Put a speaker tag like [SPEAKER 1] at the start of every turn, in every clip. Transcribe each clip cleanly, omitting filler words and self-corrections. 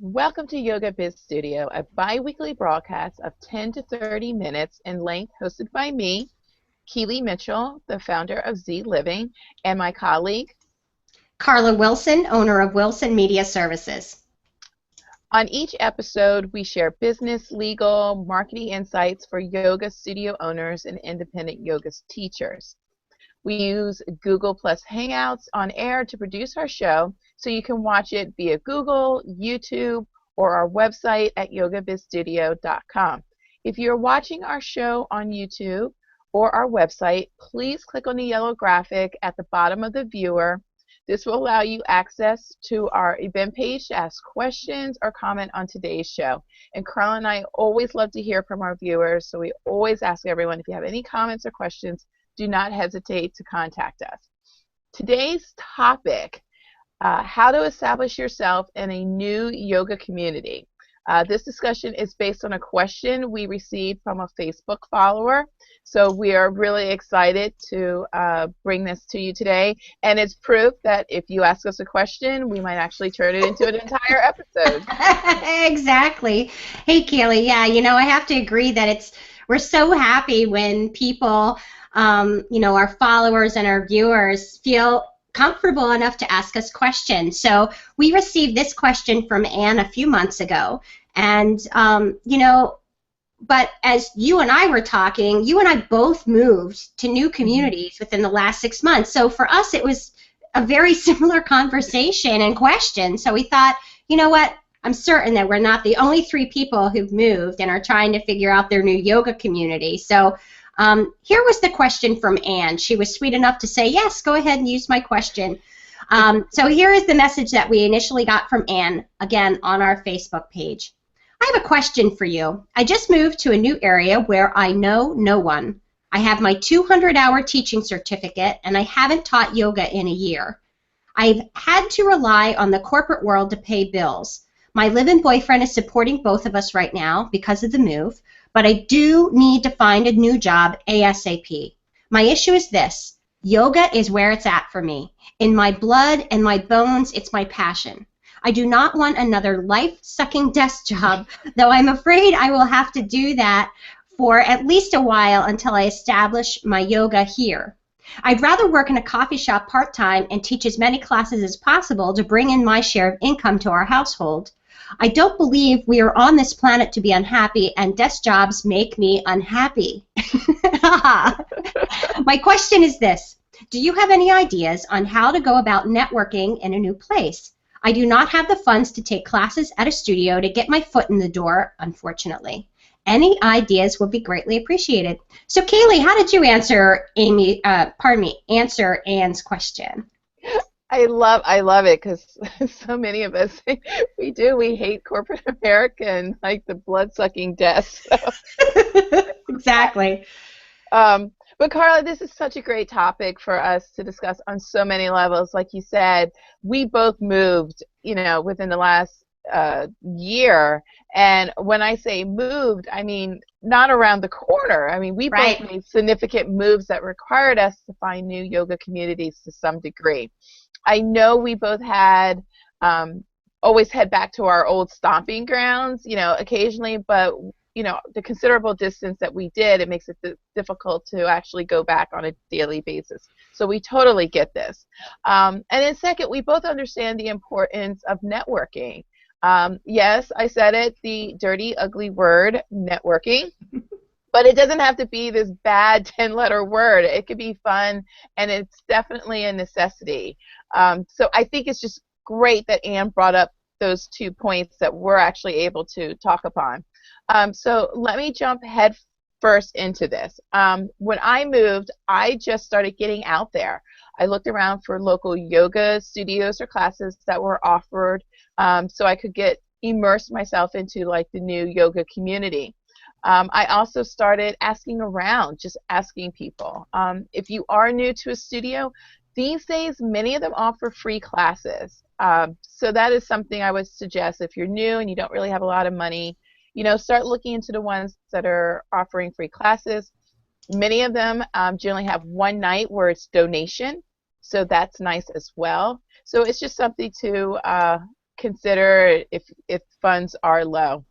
[SPEAKER 1] Welcome to Yoga Biz Studio, a bi-weekly broadcast of 10 to 30 minutes in length hosted by me, Keeley Mitchell, the founder of Z Living, and my colleague.
[SPEAKER 2] Carla Wilson, owner of Wilson Media Services.
[SPEAKER 1] On each episode, we share business, legal, marketing insights for yoga studio owners and independent yoga teachers. We use Google Plus Hangouts on air to produce our show, so you can watch it via Google, YouTube, or our website at yogabizstudio.com. If you're watching our show on YouTube or our website, please click on the yellow graphic at the bottom of the viewer. This will allow you access to our event page to ask questions or comment on today's show. And Carla and I always love to hear from our viewers, so we always ask everyone, if you have any comments or questions, do not hesitate to contact us. Today's topic, how to establish yourself in a new yoga community. This discussion is based on a question we received from a Facebook follower. So we are really excited to bring this to you today. And it's proof that if you ask us a question, we might actually turn it into an entire episode.
[SPEAKER 2] Exactly. Hey, Keely. Yeah, I have to agree that we're so happy when people, our followers and our viewers feel comfortable enough to ask us questions. So we received this question from Anne a few months ago, and but as you and I were talking, you and I both moved to new communities within the last 6 months. So for us, it was a very similar conversation and question. So we thought, you know what? I'm certain that we're not the only 3 people who've moved and are trying to figure out their new yoga community. So here was the question from Anne. She was sweet enough to say, yes, go ahead and use my question. So here is the message that we initially got from Anne, again, on our Facebook page. I have a question for you. I just moved to a new area where I know no one. I have my 200-hour teaching certificate, and I haven't taught yoga in a year. I've had to rely on the corporate world to pay bills. My live-in boyfriend is supporting both of us right now because of the move, but I do need to find a new job ASAP. My issue is this. Yoga is where it's at for me. In my blood and my bones, it's my passion. I do not want another life-sucking desk job, though I'm afraid I will have to do that for at least a while until I establish my yoga here. I'd rather work in a coffee shop part-time and teach as many classes as possible to bring in my share of income to our household. I don't believe we are on this planet to be unhappy, and desk jobs make me unhappy. My question is this. Do you have any ideas on how to go about networking in a new place? I do not have the funds to take classes at a studio to get my foot in the door, unfortunately. Any ideas would be greatly appreciated. So, Kaylee, how did you answer answer Anne's question?
[SPEAKER 1] I love it, because so many of us, we hate corporate America and like the blood-sucking death. So.
[SPEAKER 2] Exactly.
[SPEAKER 1] But Carla, this is such a great topic for us to discuss on so many levels. Like you said, we both moved, within the last year. And when I say moved, I mean not around the corner. I mean, we both made significant moves that required us to find new yoga communities to some degree. I know we both had always head back to our old stomping grounds, occasionally, but the considerable distance that we did, it makes it difficult to actually go back on a daily basis. So we totally get this. And then second, we both understand the importance of networking. Yes, I said it, the dirty, ugly word, networking. But it doesn't have to be this bad 10-letter word. It could be fun, and it's definitely a necessity. So I think it's just great that Anne brought up those 2 points that we're actually able to talk upon. So let me jump head first into this. When I moved, I just started getting out there. I looked around for local yoga studios or classes that were offered, so I could immerse myself into like the new yoga community. I also started asking around, just asking people. If you are new to a studio, these days many of them offer free classes. So that is something I would suggest if you're new and you don't really have a lot of money. Start looking into the ones that are offering free classes. Many of them generally have one night where it's donation, so that's nice as well. So it's just something to consider if funds are low.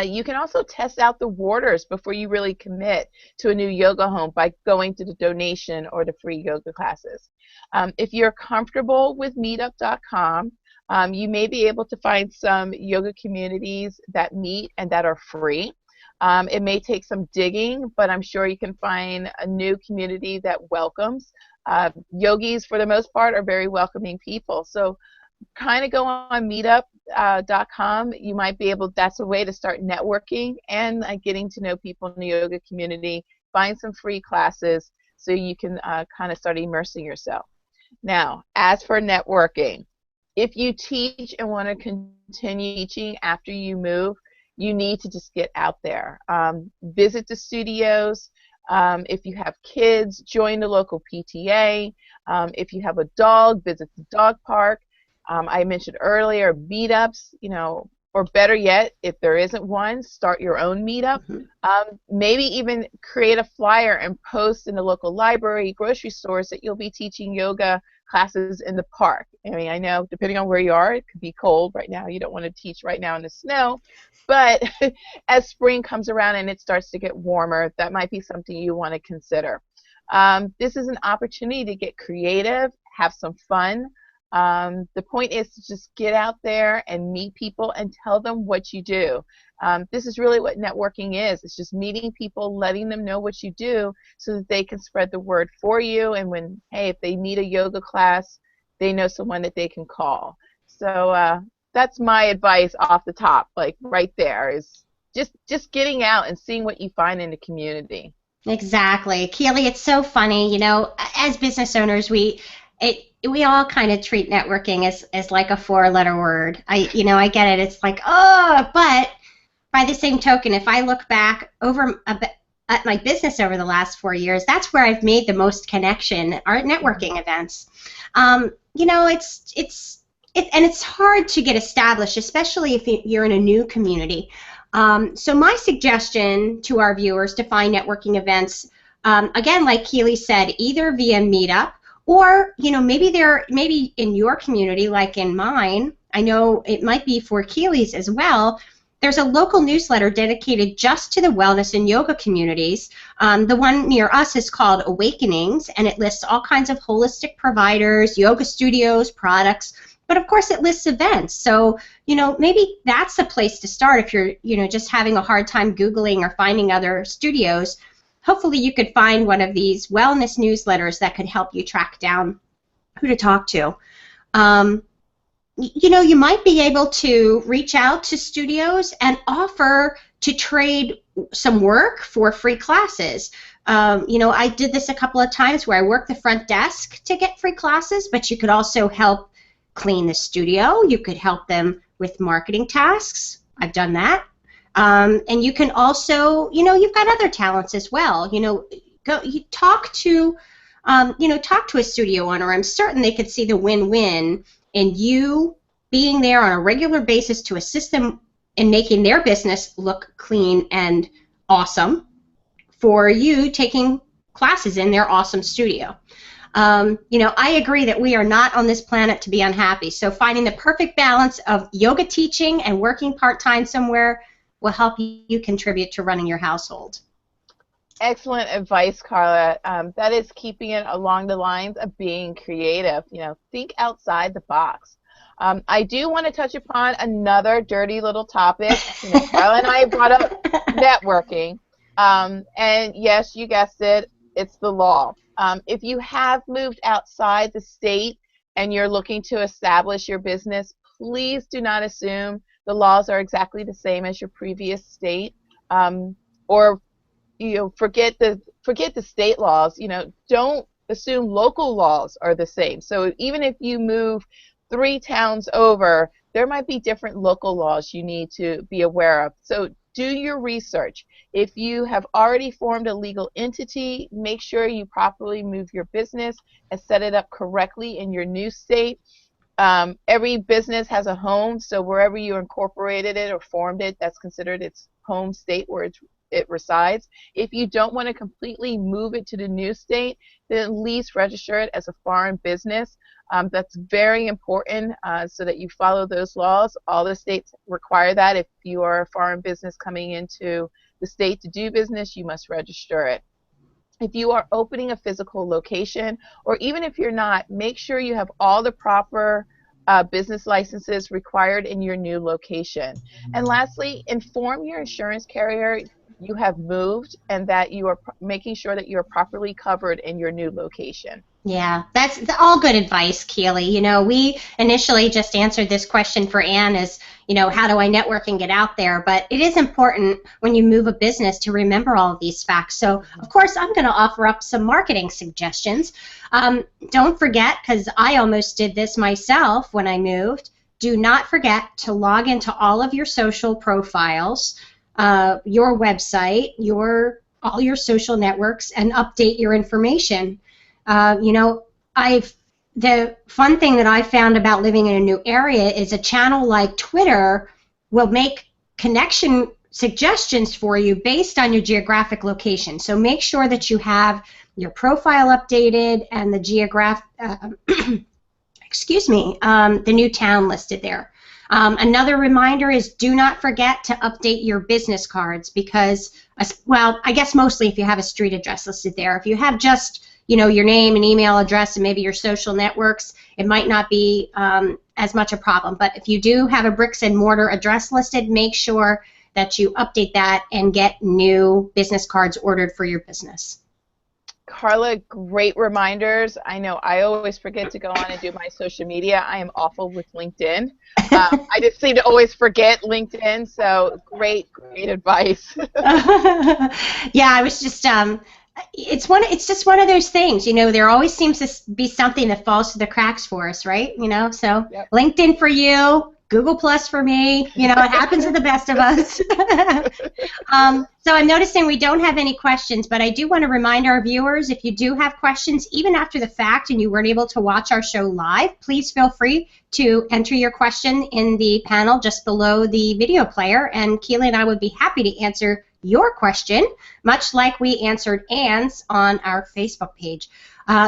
[SPEAKER 1] You can also test out the waters before you really commit to a new yoga home by going to the donation or the free yoga classes. If you're comfortable with meetup.com, you may be able to find some yoga communities that meet and that are free. It may take some digging, but I'm sure you can find a new community that welcomes. Yogis, for the most part, are very welcoming people. So kind of go on meetup.com. You might be able, that's a way to start networking and getting to know people in the yoga community. Find some free classes so you can kind of start immersing yourself. Now, as for networking, if you teach and want to continue teaching after you move, you need to just get out there. Visit the studios. If you have kids, join the local PTA. If you have a dog, visit the dog park. I mentioned earlier meetups, or better yet, if there isn't one, start your own meetup. Maybe even create a flyer and post in the local library, grocery stores that you'll be teaching yoga classes in the park. I mean, I know depending on where you are, it could be cold right now. You don't want to teach right now in the snow. But as spring comes around and it starts to get warmer, that might be something you want to consider. This is an opportunity to get creative, have some fun. The point is to just get out there and meet people and tell them what you do. This is really what networking is. It's just meeting people, letting them know what you do so that they can spread the word for you. And if they need a yoga class, they know someone that they can call. So that's my advice off the top, like right there, is just getting out and seeing what you find in the community.
[SPEAKER 2] Exactly. Keely, it's so funny. As business owners, we all kind of treat networking as like a four-letter word. I get it. It's like, oh, but by the same token, if I look back at my business over the last 4 years, that's where I've made the most connection, are at networking events. It's hard to get established, especially if you're in a new community. So my suggestion to our viewers to find networking events, again, like Keely said, either via Meetup or, maybe in your community, like in mine, I know it might be for Keely's as well. There's a local newsletter dedicated just to the wellness and yoga communities. The one near us is called Awakenings, and it lists all kinds of holistic providers, yoga studios, products, but of course it lists events. So, maybe that's a place to start if you're, just having a hard time Googling or finding other studios. Hopefully you could find one of these wellness newsletters that could help you track down who to talk to. You might be able to reach out to studios and offer to trade some work for free classes. I did this a couple of times where I worked the front desk to get free classes, but you could also help clean the studio. You could help them with marketing tasks. I've done that. And you can also, you've got other talents as well. Talk to a studio owner. I'm certain they could see the win-win in you being there on a regular basis to assist them in making their business look clean and awesome, for you taking classes in their awesome studio. I agree that we are not on this planet to be unhappy, so finding the perfect balance of yoga teaching and working part-time somewhere will help you contribute to running your household.
[SPEAKER 1] Excellent advice, Carla. That is keeping it along the lines of being creative. Think outside the box. I do want to touch upon another dirty little topic. Carla and I brought up networking. And yes, you guessed it, it's the law. If you have moved outside the state and you're looking to establish your business, please do not assume the laws are exactly the same as your previous state, or forget the state laws. Don't assume local laws are the same. So even if you move 3 towns over, there might be different local laws you need to be aware of. So do your research. If you have already formed a legal entity, make sure you properly move your business and set it up correctly in your new state. Every business has a home, so wherever you incorporated it or formed it, that's considered its home state where it resides. If you don't want to completely move it to the new state, then at least register it as a foreign business. That's very important so that you follow those laws. All the states require that. If you are a foreign business coming into the state to do business, you must register it. If you are opening a physical location, or even if you're not, make sure you have all the proper business licenses required in your new location. And lastly, inform your insurance carrier you have moved and that you are making sure that you're properly covered in your new location.
[SPEAKER 2] Yeah, that's all good advice, Keeley. You know, we initially just answered this question for Anne as, you know, how do I network and get out there? But it is important when you move a business to remember all of these facts. So, of course, I'm going to offer up some marketing suggestions. Don't forget, because I almost did this myself when I moved, do not forget to log into all of your social profiles, your website, all your social networks, and update your information. You know, the fun thing that I found about living in a new area is a channel like Twitter will make connection suggestions for you based on your geographic location. So make sure that you have your profile updated and the the new town listed there. Another reminder is do not forget to update your business cards because, well, I guess mostly if you have a street address listed there. If you have just, you know, your name and email address and maybe your social networks, it might not be as much a problem. But if you do have a bricks and mortar address listed, make sure that you update that and get new business cards ordered for your business.
[SPEAKER 1] Carla, great reminders. I know I always forget to go on and do my social media. I am awful with LinkedIn. I just seem to always forget LinkedIn, so great advice.
[SPEAKER 2] Yeah, I was just it's just one of those things, you know, there always seems to be something that falls through the cracks for us, right? You know, so yep. LinkedIn for you, Google Plus for me, you know, it happens to the best of us. So I'm noticing we don't have any questions, but I do want to remind our viewers, if you do have questions, even after the fact and you weren't able to watch our show live, please feel free to enter your question in the panel just below the video player, and Keeley and I would be happy to answer your question, much like we answered Anne's on our Facebook page.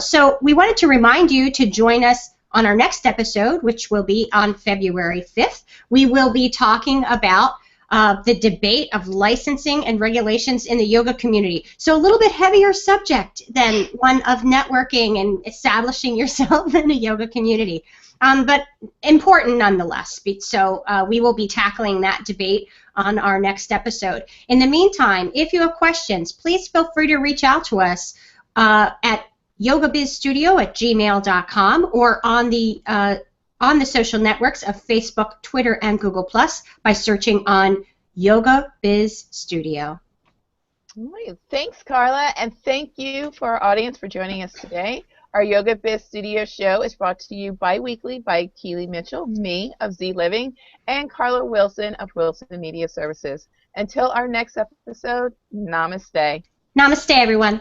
[SPEAKER 2] So we wanted to remind you to join us on our next episode, which will be on February 5th. We will be talking about the debate of licensing and regulations in the yoga community. So a little bit heavier subject than one of networking and establishing yourself in a yoga community, but important nonetheless. So we will be tackling that debate on our next episode. In the meantime, if you have questions, please feel free to reach out to us at yogabizstudio@gmail.com or on the social networks of Facebook, Twitter, and Google Plus by searching on Yoga Biz Studio.
[SPEAKER 1] All right. Thanks, Carla, and thank you for our audience for joining us today. Our Yoga Biz Studio show is brought to you bi-weekly by Keeley Mitchell, me of Z Living, and Carla Wilson of Wilson Media Services. Until our next episode, namaste.
[SPEAKER 2] Namaste, everyone.